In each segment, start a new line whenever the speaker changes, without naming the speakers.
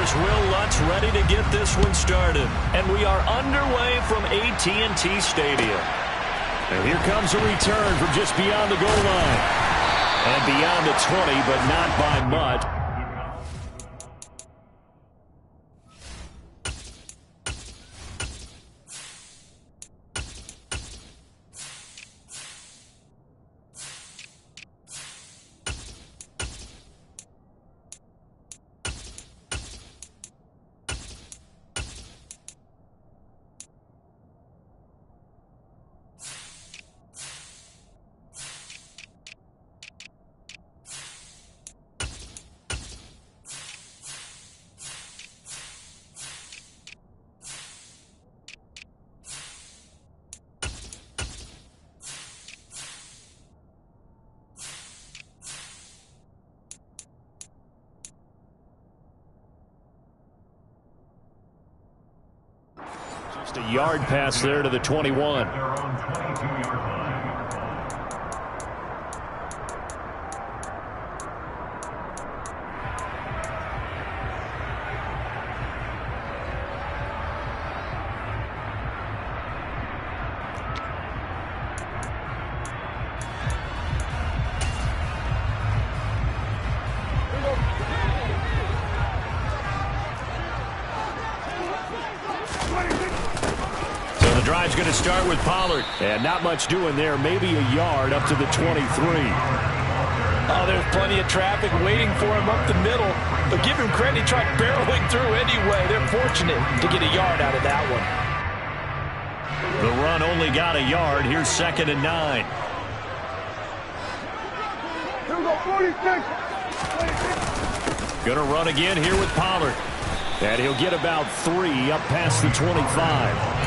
Here's Will Lutz ready to get this one started. And we are underway from AT&T Stadium. And here comes a return from just beyond the goal line. And beyond the 20, but not by much. Just a yard pass there to the 21. Drive's going to start with Pollard. And not much doing there. Maybe a yard up to the 23.
Oh, there's plenty of traffic waiting for him up the middle. But give him credit, he tried barreling through anyway. They're fortunate to get a yard out of that one.
The run only got a yard. Here's 2nd and 9. Going to run again here with Pollard. And he'll get about 3 up past the 25.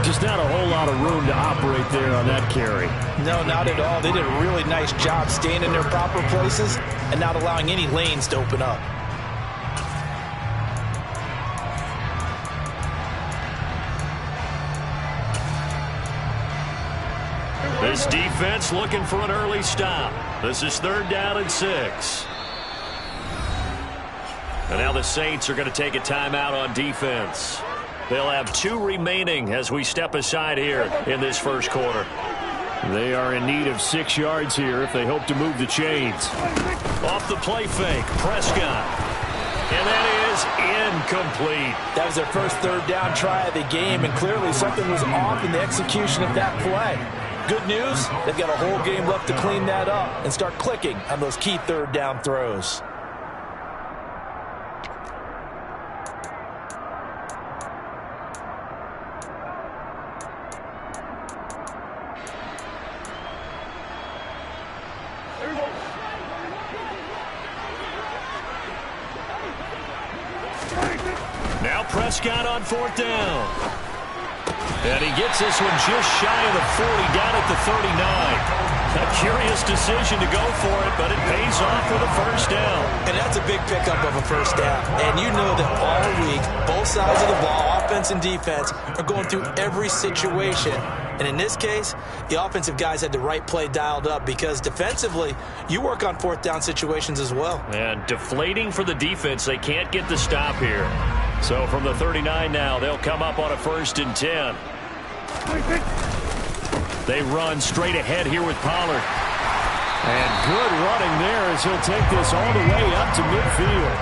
Just not a whole lot of room to operate there on that carry.
No, not at all. They did a really nice job staying in their proper places and not allowing any lanes to open up.
This defense looking for an early stop. This is 3rd down and 6. And now the Saints are going to take a timeout on defense. They'll have 2 remaining as we step aside here in this first quarter. They are in need of 6 yards here if they hope to move the chains. Off the play fake, Prescott. And that is incomplete.
That was their first 3rd down try of the game, and clearly something was off in the execution of that play. Good news, they've got a whole game left to clean that up and start clicking on those key 3rd down throws.
Now Prescott on 4th down. And he gets this one just shy of the 40, down at the 39. A curious decision to go for it, but it pays off for the first down.
And that's a big pickup of a first down. And you know that all week, both sides of the ball, offense and defense, are going through every situation. And in this case, the offensive guys had the right play dialed up because defensively, you work on 4th down situations as well.
And deflating for the defense. They can't get the stop here. So from the 39 now, they'll come up on a 1st and 10. They run straight ahead here with Pollard. And good running there as he'll take this all the way up to midfield.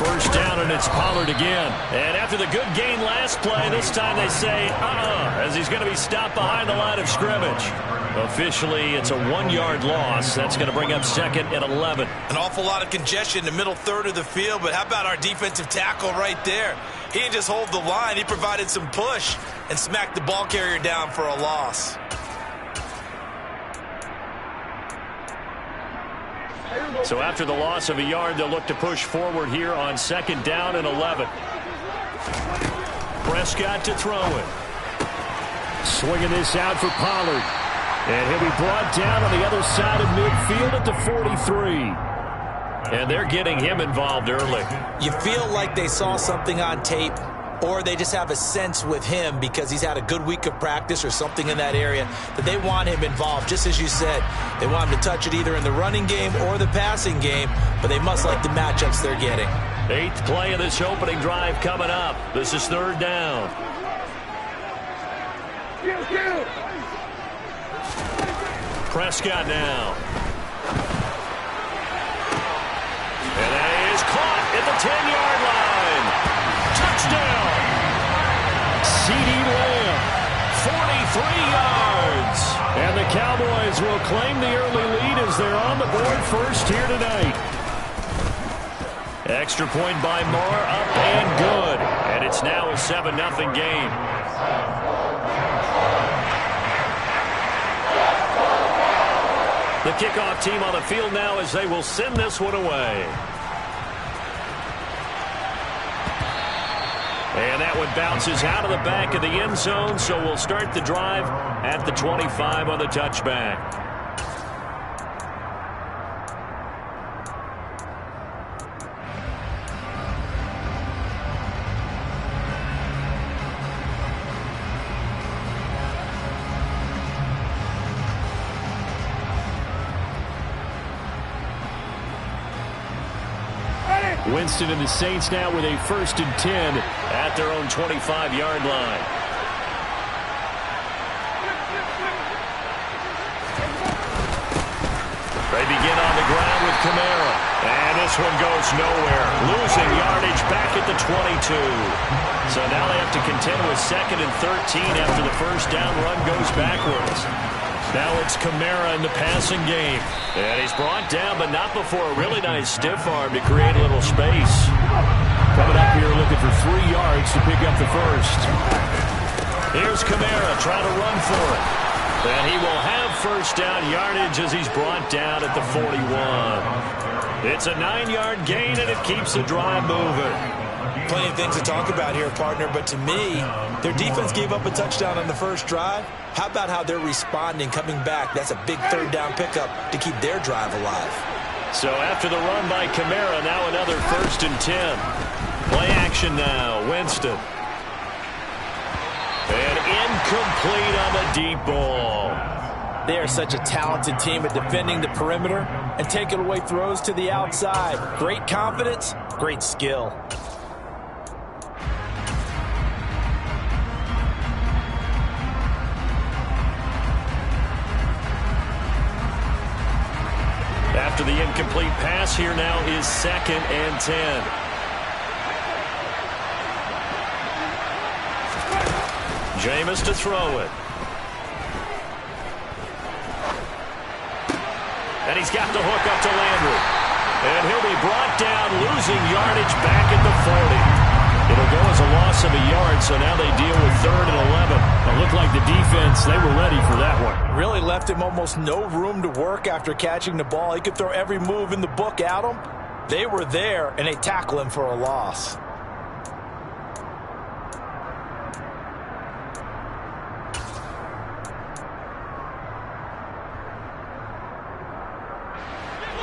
First down, and it's Pollard again. And after the good gain last play, this time they say, as he's going to be stopped behind the line of scrimmage. Officially, it's a 1-yard loss. That's going to bring up 2nd and 11.
An awful lot of congestion in the middle 3rd of the field, but how about our defensive tackle right there? He didn't just hold the line. He provided some push and smacked the ball carrier down for a loss.
So after the loss of a yard, they'll look to push forward here on 2nd down and 11. Prescott to throw it. Swinging this out for Pollard. And he'll be brought down on the other side of midfield at the 43. And they're getting him involved early.
You feel like they saw something on tape or they just have a sense with him because he's had a good week of practice or something in that area that they want him involved. Just as you said, they want him to touch it either in the running game or the passing game, but they must like the matchups they're getting.
8th play of this opening drive coming up. This is 3rd down. Prescott now. And that is caught at the 10-yard line. Touchdown. CeeDee Lamb, 43 yards. And the Cowboys will claim the early lead as they're on the board first here tonight. Extra point by Moore, up and good. And it's now a 7-0 game. The kickoff team on the field now as they will send this one away. And that one bounces out of the back of the end zone, so we'll start the drive at the 25 on the touchback. Winston and the Saints now with a 1st and 10 at their own 25-yard line. They begin on the ground with Kamara. And this one goes nowhere. Losing yardage back at the 22. So now they have to contend with 2nd and 13 after the first down run goes backwards. Now it's Kamara in the passing game. And he's brought down, but not before a really nice stiff arm to create a little space. Coming up here looking for 3 yards to pick up the first. Here's Kamara trying to run for it. And he will have first down yardage as he's brought down at the 41. It's a 9-yard gain, and it keeps the drive moving.
Plenty of things to talk about here, partner, but to me, their defense gave up a touchdown on the first drive. How about how they're responding, coming back? That's a big 3rd down pickup to keep their drive alive. So after the run by Kamara, now another 1st and 10. Play action now, Winston. And incomplete on the deep ball. They are such a talented team at defending the perimeter and taking away throws to the outside. Great confidence, great skill. After the incomplete pass, here now is 2nd and 10. Jameis to throw it. And he's got the hook up to Landry. And he'll be brought down, losing yardage back at the 40. It'll go as a loss of a yard, so now they deal with 3rd and 11. It looked like the defense, they were ready for that one. Really left him almost no room to work after catching the ball. He could throw every move in the book at him. They were there, and they tackle him for a loss.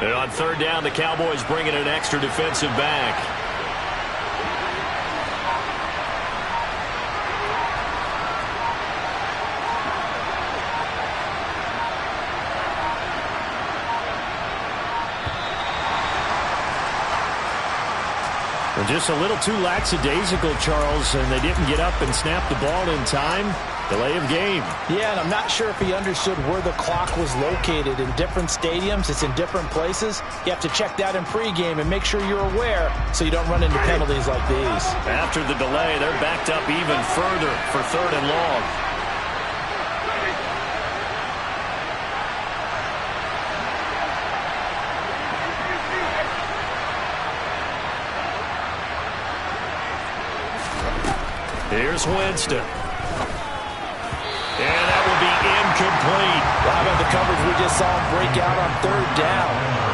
And on 3rd down, the Cowboys bring in an extra defensive back. And just a little too lackadaisical, Charles, and they didn't get up and snap the ball in time. Delay of game. Yeah, and I'm not sure if he understood where the clock was located. In different stadiums, it's in different places. You have to check that in pregame and make sure you're aware so you don't run into penalties like these. After the delay, they're backed up even further for 3rd and long. Here's Winston. And that will be incomplete. How about the coverage we just saw him break out on 3rd down?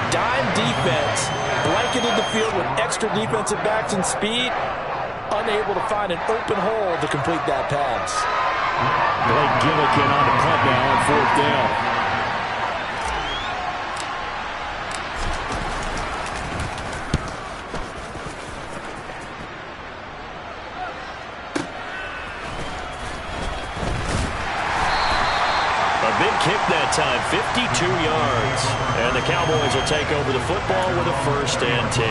Dime defense, blanketed the field with extra defensive backs and speed, unable to find an open hole to complete that pass. Blake Gillikin on the punt now on 4th down.
that time, 52 yards. And the Cowboys will take over the football with a 1st and 10.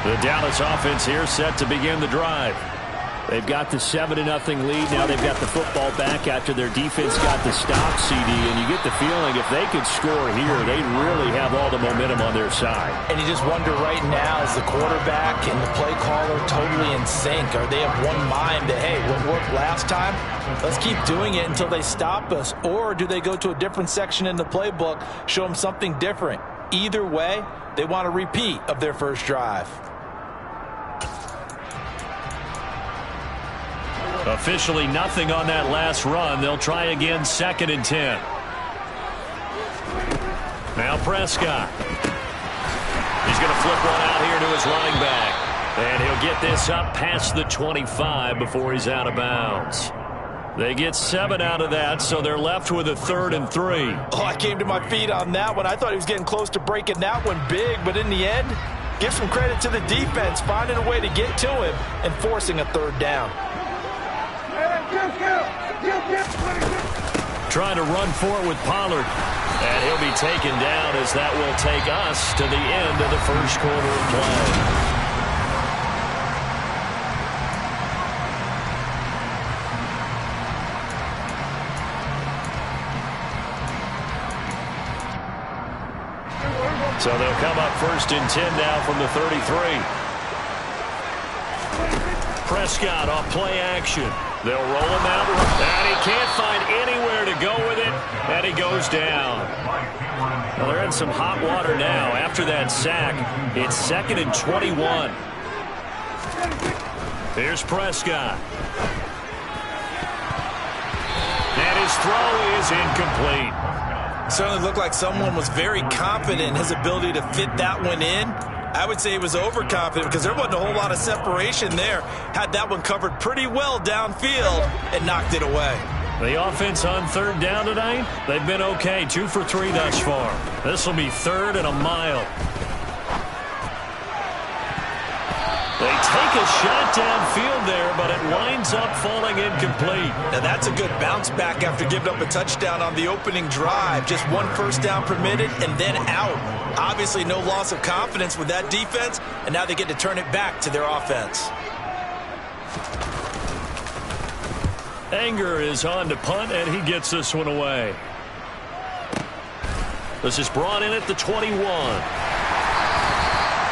The Dallas offense here set to begin the drive. They've got the 7-0 lead. Now they've got the football back after their defense got the stop, CD. And you get the feeling if they could score here, they really have all the momentum on their side.
And you just wonder right now, is the quarterback and the play caller totally in sync? Are they of one mind that, hey, what worked last time? Let's keep doing it until they stop us. Or do they go to a different section in the playbook, show them something different? Either way, they want a repeat of their first drive.
Officially nothing on that last run. They'll try again, 2nd and 10. Now Prescott. He's going to flip one out here to his running back. And he'll get this up past the 25 before he's out of bounds. They get 7 out of that, so they're left with a 3rd and 3.
Oh, I came to my feet on that one. I thought he was getting close to breaking that one big, but in the end, give some credit to the defense, finding a way to get to him and forcing a 3rd down.
Trying to run for it with Pollard. And he'll be taken down as that will take us to the end of the first quarter of play. So they'll come up 1st and 10 now from the 33. Prescott off play action. They'll roll him out, and he can't find anywhere to go with it, and he goes down. Well, they're in some hot water now. After that sack, it's 2nd and 21. Here's Prescott. And his throw is incomplete.
Certainly looked like someone was very confident in his ability to fit that one in. I would say he was overconfident because there wasn't a whole lot of separation there. Had that one covered pretty well downfield and knocked it away.
The offense on 3rd down tonight, they've been okay. 2 for 3 thus far. This will be 3rd and a mile. They take a shot downfield there, but it winds up falling incomplete.
Now that's a good bounce back after giving up a touchdown on the opening drive. Just 1 first down permitted and then out. Obviously no loss of confidence with that defense, and now they get to turn it back to their offense.
Anger is on to punt, and he gets this one away. This is brought in at the 21.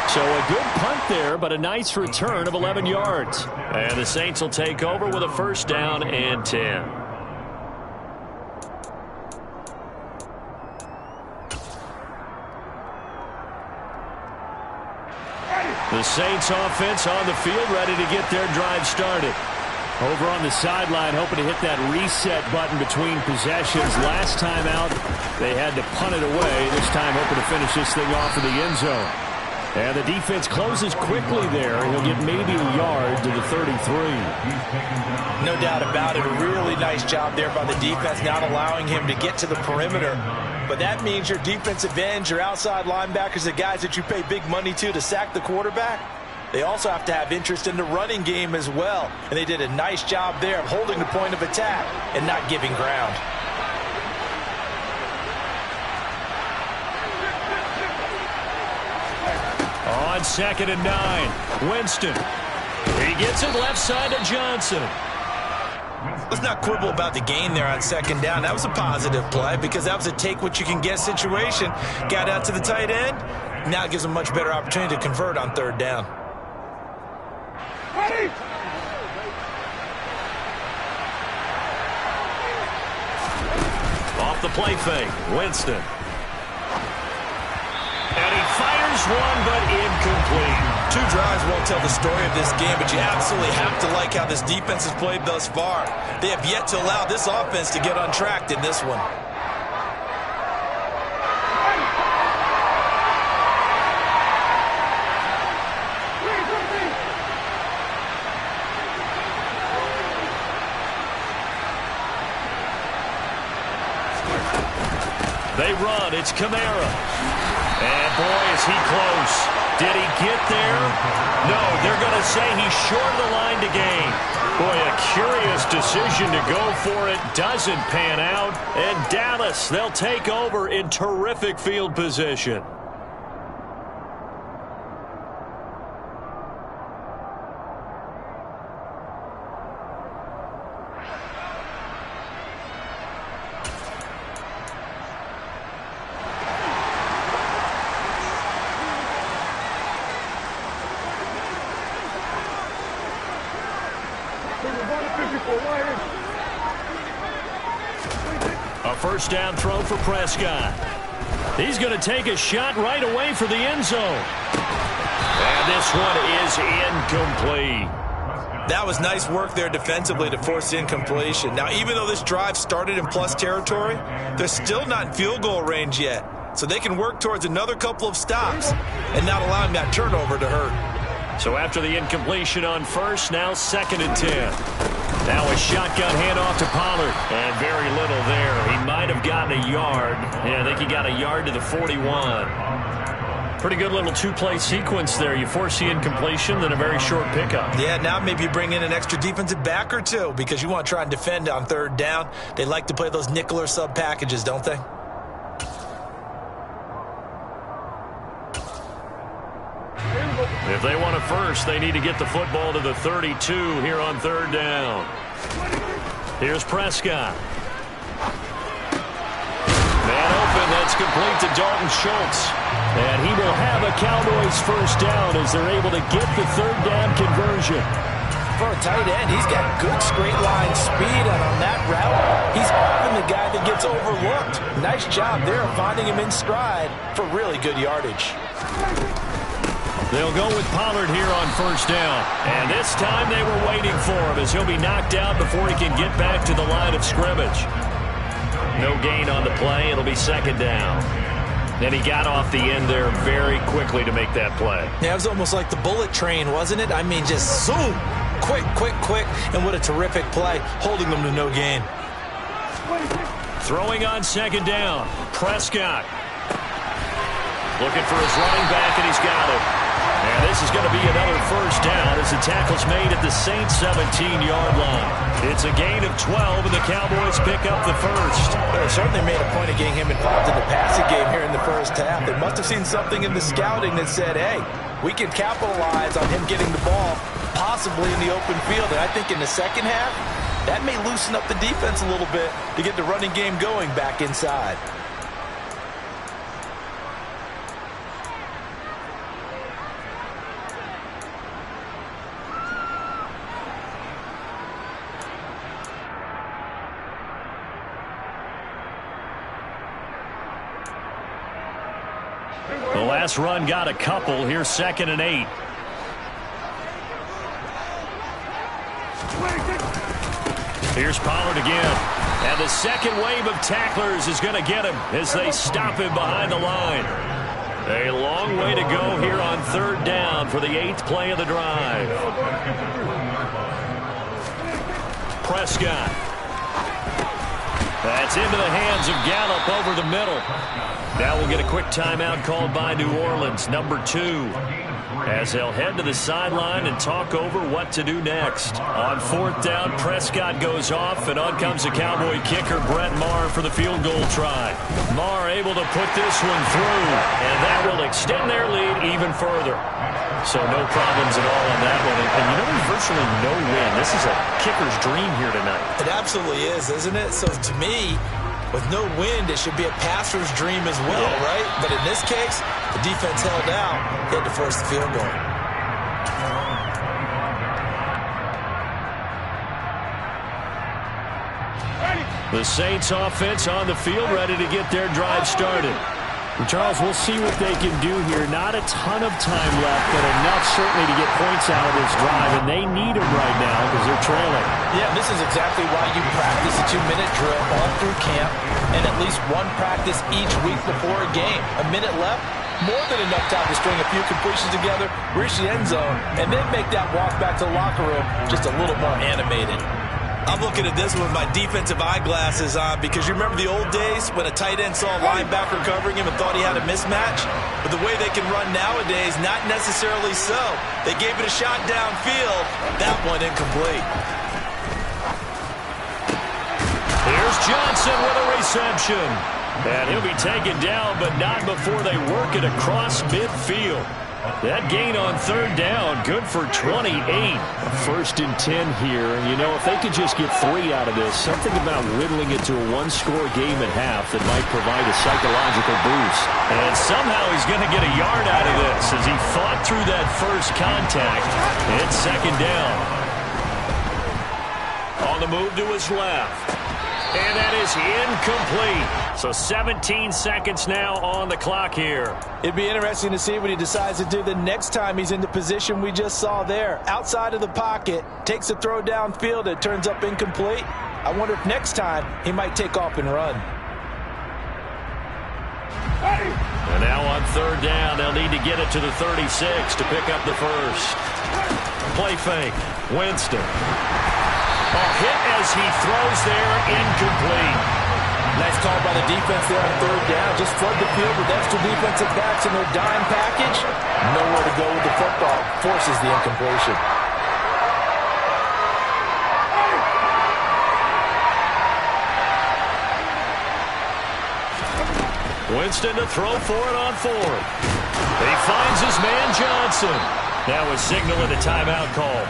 So a good punt there, but a nice return of 11 yards. And the Saints will take over with a 1st down and 10. The Saints offense on the field, ready to get their drive started. Over on the sideline, hoping to hit that reset button between possessions. Last time out, they had to punt it away. This time, hoping to finish this thing off in the end zone. And the defense closes quickly there. He'll get maybe a yard to the 33.
No doubt about it. A really nice job there by the defense, not allowing him to get to the perimeter. But that means your defensive ends, your outside linebackers, the guys that you pay big money to sack the quarterback, they also have to have interest in the running game as well. And they did a nice job there of holding the point of attack and not giving ground.
On 2nd and 9, Winston. He gets it left side to Johnson.
Let's not quibble about the gain there on 2nd down. That was a positive play because that was a take-what-you-can-get situation. Got out to the tight end. Now it gives them a much better opportunity to convert on 3rd down.
Off the play fake, Winston. And he fires one, but incomplete.
2 drives won't tell the story of this game, but you absolutely have to like how this defense has played thus far. They have yet to allow this offense to get untracked in this one.
They run. It's Kamara. And, boy, is he close. Did he get there? No, they're going to say he's short of the line to gain. Boy, a curious decision to go for it. Doesn't pan out. And Dallas, they'll take over in terrific field position. A first down throw for Prescott. He's going to take a shot right away for the end zone. And this one is incomplete.
That was nice work there defensively to force the incompletion. Now, even though this drive started in plus territory, they're still not in field goal range yet. So they can work towards another couple of stops and not allowing that turnover to hurt.
So after the incompletion on first, now 2nd and 10. Now a shotgun handoff to Pollard. And very little there. He might have gotten a yard. Yeah, I think he got a yard to the 41. Pretty good little two-play sequence there. You force the incompletion, then a very short pickup.
Yeah, now maybe you bring in an extra defensive back or two because you want to try and defend on 3rd down. They like to play those nickel or sub packages, don't they?
If they want a first, they need to get the football to the 32 here on 3rd down. Here's Prescott. Man open, that's complete to Dalton Schultz. And he will have a Cowboys first down as they're able to get the 3rd down conversion.
For a tight end, he's got good straight line speed, and on that route, he's often the guy that gets overlooked. Nice job there of finding him in stride for really good yardage.
They'll go with Pollard here on first down. And this time they were waiting for him as he'll be knocked out before he can get back to the line of scrimmage. No gain on the play. It'll be 2nd down. And he got off the end there very quickly to make that play.
Yeah, it was almost like the bullet train, wasn't it? I mean, just zoom. Quick, quick, quick. And what a terrific play, holding them to no gain.
Throwing on 2nd down. Prescott. Looking for his running back, and he's got it. And this is going to be another first down as the tackle's made at the Saints' 17-yard line. It's a gain of 12, and the Cowboys pick up the first.
They certainly made a point of getting him involved in the passing game here in the first half. They must have seen something in the scouting that said, hey, we can capitalize on him getting the ball, possibly in the open field. And I think in the second half, that may loosen up the defense a little bit to get the running game going back inside.
The last run got a couple. Here's 2nd and 8. Here's Pollard again. And the second wave of tacklers is going to get him as they stop him behind the line. A long way to go here on 3rd down for the 8th play of the drive. Prescott. That's into the hands of Gallup over the middle. Now we'll get a quick timeout called by New Orleans, number 2, as they'll head to the sideline and talk over what to do next. On 4th down, Prescott goes off, and on comes the Cowboy kicker, Brett Maher, for the field goal try. Maher able to put this one through, and that will extend their lead even further. So no problems at all on that one. And you know, there's virtually no win. This is a kicker's dream here tonight.
It absolutely is, isn't it? So to me, with no wind, it should be a passer's dream as well, right? But in this case, the defense held out. They had to force the field goal.
The Saints offense on the field, ready to get their drive started. And Charles, we'll see what they can do here. Not a ton of time left, but enough certainly to get points out of this drive, and they need them right now because they're trailing.
Yeah, this is exactly why you practice a 2-minute drill all through camp and at least one practice each week before a game. A minute left, more than enough time to string a few completions together, reach the end zone, and then make that walk back to the locker room just a little more animated. I'm looking at this with my defensive eyeglasses on because you remember the old days when a tight end saw a linebacker covering him and thought he had a mismatch? But the way they can run nowadays, not necessarily so. They gave it a shot downfield. That one incomplete.
Here's Johnson with a reception. And he'll be taken down, but not before they work it across midfield. That gain on third down, good for 28.
First and 10 here. You know, if they could just get 3 out of this, something about whittling it to a one-score game at half that might provide a psychological boost.
And somehow he's going to get a yard out of this as he fought through that first contact. It's second down. On the move to his left. And that is incomplete. So 17 seconds now on the clock here.
It'd be interesting to see what he decides to do the next time he's in the position we just saw there. Outside of the pocket, takes a throw downfield, it turns up incomplete. I wonder if next time he might take off and run.
And now on third down, they'll need to get it to the 36 to pick up the first. Play fake. Winston. A hit as he throws there, incomplete.
Nice call by the defense there on third down. Just flood the field with extra defensive backs in their dime package. Nowhere to go with the football. Forces the incompletion.
Winston to throw for it on fourth. He finds his man Johnson. Now a signal and a timeout call,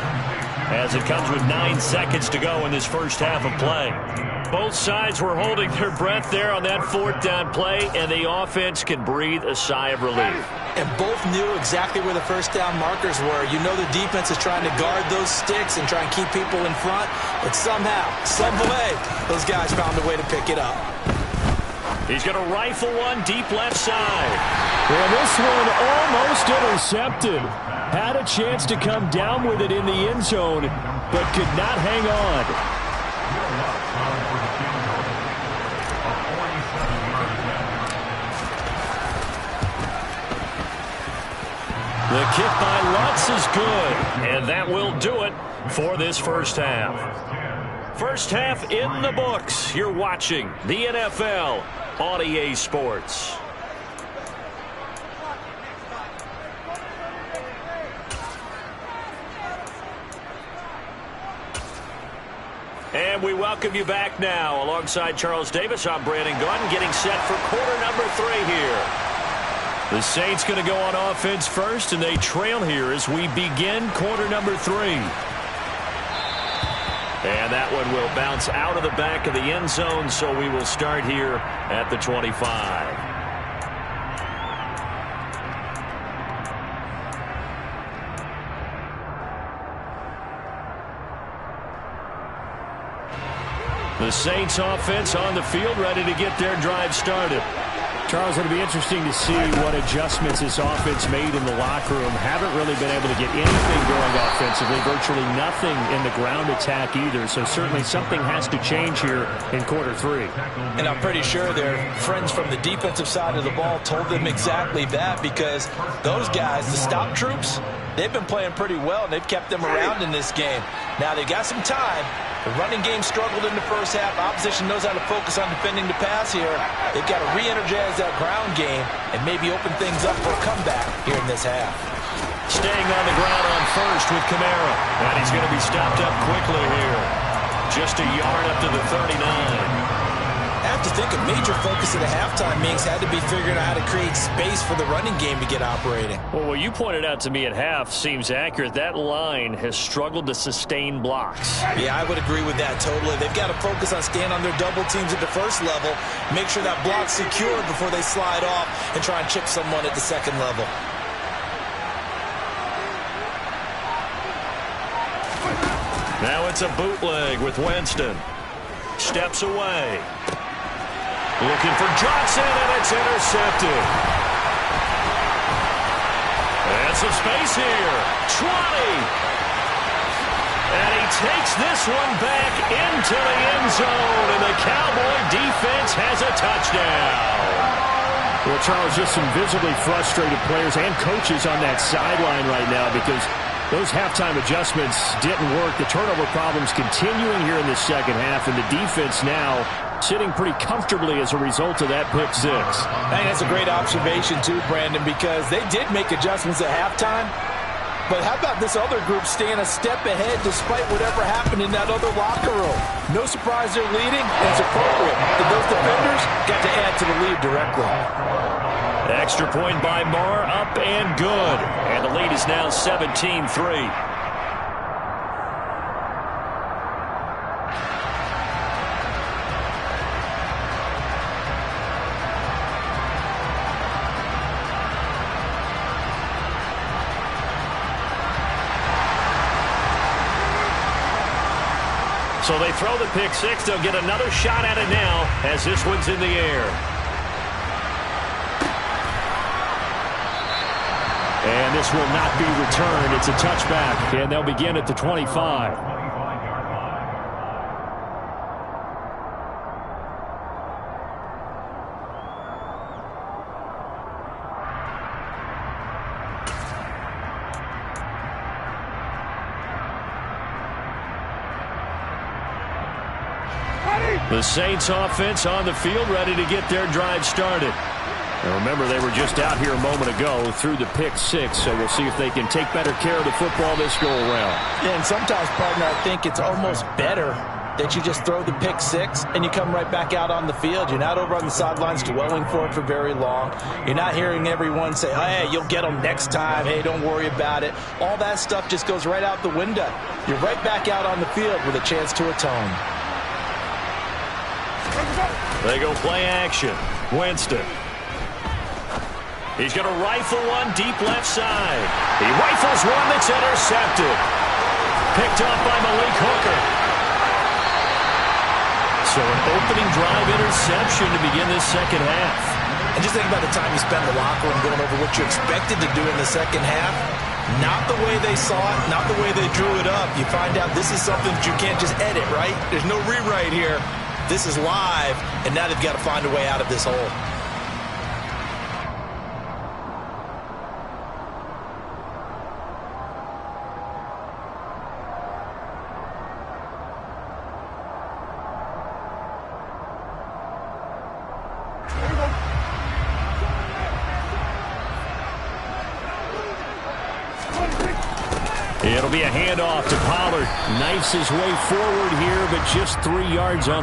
as it comes with 9 seconds to go in this first half of play. Both sides were holding their breath there on that fourth down play, and the offense can breathe a sigh of relief.
And both knew exactly where the first down markers were. You know the defense is trying to guard those sticks and try and keep people in front, but somehow, some way, those guys found a way to pick it up.
He's going to rifle one deep left side.
Well, this one almost intercepted. Had a chance to come down with it in the end zone, but could not hang on.
The kick by Lutz is good, and that will do it for this first half. First half in the books. You're watching the NFL on EA Sports. And we welcome you back now. Alongside Charles Davis, I'm Brandon Gaudin, getting set for quarter number 3 here. The Saints going to go on offense first, and they trail here as we begin quarter number 3. And that one will bounce out of the back of the end zone, so we will start here at the 25. The Saints offense on the field, ready to get their drive started.
Charles, it'll be interesting to see what adjustments this offense made in the locker room. Haven't really been able to get anything going offensively, virtually nothing in the ground attack either. So certainly something has to change here in quarter 3.
And I'm pretty sure their friends from the defensive side of the ball told them exactly that, because those guys, the stop troops, they've been playing pretty well, and they've kept them around in this game. Now they got some time. The running game struggled in the first half. Opposition knows how to focus on defending the pass here. They've got to re-energize that ground game and maybe open things up for a comeback here in this half.
Staying on the ground on first with Kamara. And he's going to be stopped up quickly here. Just a yard up to the 39.
I have to think a major focus at the halftime meetings had to be figuring out how to create space for the running game to get operating.
Well, what you pointed out to me at half seems accurate. That line has struggled to sustain blocks.
Yeah, I would agree with that totally. They've got to focus on staying on their double teams at the first level, make sure that block's secured before they slide off and try and chip someone at the second level.
Now it's a bootleg with Winston. Steps away. Looking for Johnson, and it's intercepted. And some space here. 20. And he takes this one back into the end zone, and the Cowboy defense has a touchdown.
Well, Charles, just some visibly frustrated players and coaches on that sideline right now, because Those halftime adjustments didn't work. The turnover problems continuing here in the second half, and the defense now sitting pretty comfortably as a result of that pick six.
I think that's a great observation too, Brandon, because they did make adjustments at halftime. But how about this other group staying a step ahead despite whatever happened in that other locker room? No surprise they're leading, and it's appropriate that those defenders got to add to the lead directly.
Extra point by Marr, up and good. And the lead is now 17-3. So they throw the pick six. They'll get another shot at it now as this one's in the air.
And this will not be returned. It's a touchback, and they'll begin at the 25. The Saints offense on the field, ready to get their drive started. And remember, they were just out here a moment ago through the pick six, so we'll see if they can take better care of the football this go-around.
Yeah, and sometimes, partner, I think it's almost better that you just throw the pick six and you come right back out on the field. You're not over on the sidelines dwelling for it for very long. You're not hearing everyone say, hey, you'll get them next time. Hey, don't worry about it. All that stuff just goes right out the window. You're right back out on the field with a chance to atone.
They go play action. Winston. He's going to rifle one deep left side. He rifles one that's intercepted. Picked up by Malik Hooker. So an opening drive interception to begin this second half.
And just think about the time you spend in the locker room going over what you expected to do in the second half. Not the way they saw it, not the way they drew it up. You find out this is something that you can't just edit, right? There's no rewrite here. This is live, and now they've got to find a way out of this hole.
It'll be a handoff to Pollard. Knifes his way forward here, but just 3 yards on the